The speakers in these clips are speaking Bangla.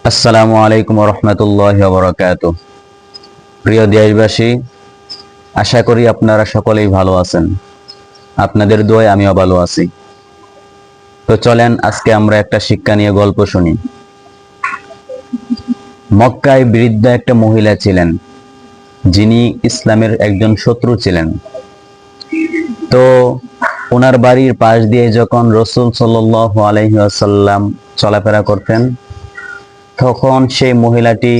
আসসালামু আলাইকুম রহমতুল্লাহি ওয়া বারাকাতুহু। প্রিয় দেশবাসী, আশা করি আপনারা সকলেই ভালো আছেন। আপনাদের দোয়ায় আমিও ভালো আছি। তো চলেন আজকে আমরা একটা শিক্ষা নিয়ে গল্প শুনি। মক্কায় বৃদ্ধ একটা মহিলা ছিলেন, যিনি ইসলামের একজন শত্রু ছিলেন। তো ওনার বাড়ির পাশ দিয়ে যখন রাসূল সাল্লাল্লাহু আলাইহি ওয়াসাল্লাম চলাফেরা করতেন, তখন সেই মহিলাটি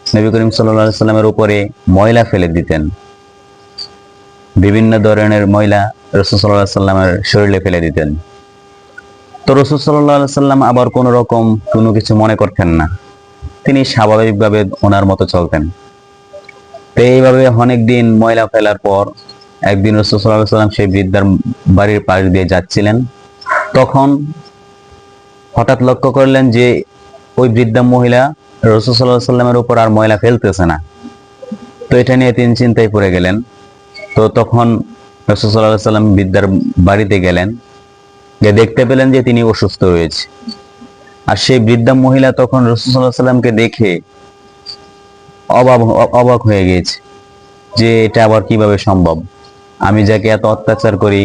নবী করিম সাল্লাল্লাহু আলাইহি সাল্লামের উপরে ময়লা ফেলে দিতেন। বিভিন্ন ধরনের ময়লা রাসূল সাল্লাল্লাহু আলাইহি সাল্লামের শরীরে ফেলে দিতেন। তো রাসূল সাল্লাল্লাহু আলাইহি সাল্লাম আবার কোনো রকম কোনো কিছু মনে করতেন না, তিনি স্বাভাবিকভাবে ওনার মতো চলতেন। তো এইভাবে অনেক দিন ময়লা ফেলার পর একদিন রাসূল সাল্লাল্লাহু আলাইহি সাল্লাম সেই বৃদ্ধার বাড়ির পাশ দিয়ে যাচ্ছিলেন। তখন হঠাৎ লক্ষ্য করলেন যে ওই বৃদ্ধা মহিলা রাসূল সাল্লাল্লাহু আলাইহি সাল্লামের উপর আর ময়লা ফেলতেছে না। তো এটা নিয়ে তিনি চিন্তায় পড়ে গেলেন। তো তখন রাসূল সাল্লাল্লাহু আলাইহি সাল্লাম বৃদ্ধার বাড়িতে গেলেন, গিয়ে দেখতে পেলেন যে তিনি অসুস্থ হয়েছে। আর সেই বৃদ্ধা মহিলা তখন রাসূল সাল্লাল্লাহু আলাইহি সাল্লামকে দেখে অবাক হয়ে গেছে যে এটা আবার কিভাবে সম্ভব। আমি যাকে এত অত্যাচার করি,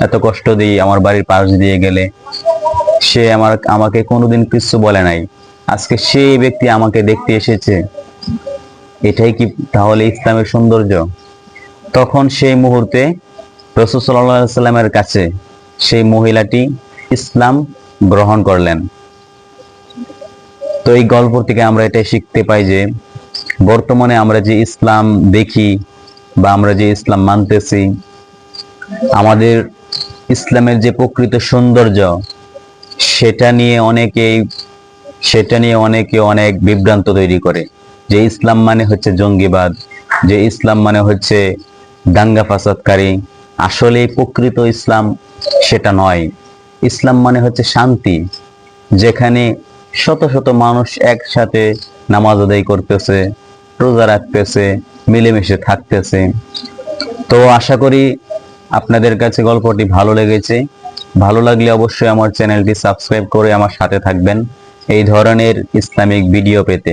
এত কষ্ট দিই, আমার বাড়ির পাশ দিয়ে গেলে সে আমাকে কোনোদিন কিছু বলে নাই, আজকে সেই ব্যক্তি আমাকে দেখতে এসেছে। এটাই কি তাহলে ইসলামের সৌন্দর্য? তখন সেই মুহূর্তে রাসূল সাল্লাল্লাহু আলাইহি সাল্লামের কাছে সেই মহিলাটি ইসলাম গ্রহণ করলেন। তো এই গল্প থেকে আমরা এটাই শিখতে পাই যে বর্তমানে আমরা যে ইসলাম দেখি বা আমরা যে ইসলাম মানতেছি, আমাদের ইসলামের যে প্রকৃত সৌন্দর্য সেটা নিয়ে অনেকে অনেক বিভ্রান্ত তৈরি করে, যে ইসলাম মানে হচ্ছে জঙ্গিবাদ, যে ইসলাম মানে হচ্ছে দাঙ্গা ফাসাদকারী। আসলে প্রকৃত ইসলাম সেটা নয়। ইসলাম মানে হচ্ছে শান্তি, যেখানে শত শত মানুষ একসাথে নামাজ আদায় করতেছে, রোজা রাখতেছে, মিলেমিশে থাকতেছে। তো আশা করি আপনাদের কাছে গল্পটি ভালো লেগেছে। ভালো লাগলে অবশ্যই আমার চ্যানেলটি সাবস্ক্রাইব করে আমার সাথে থাকবেন এই ধরনের ইসলামিক ভিডিও পেতে।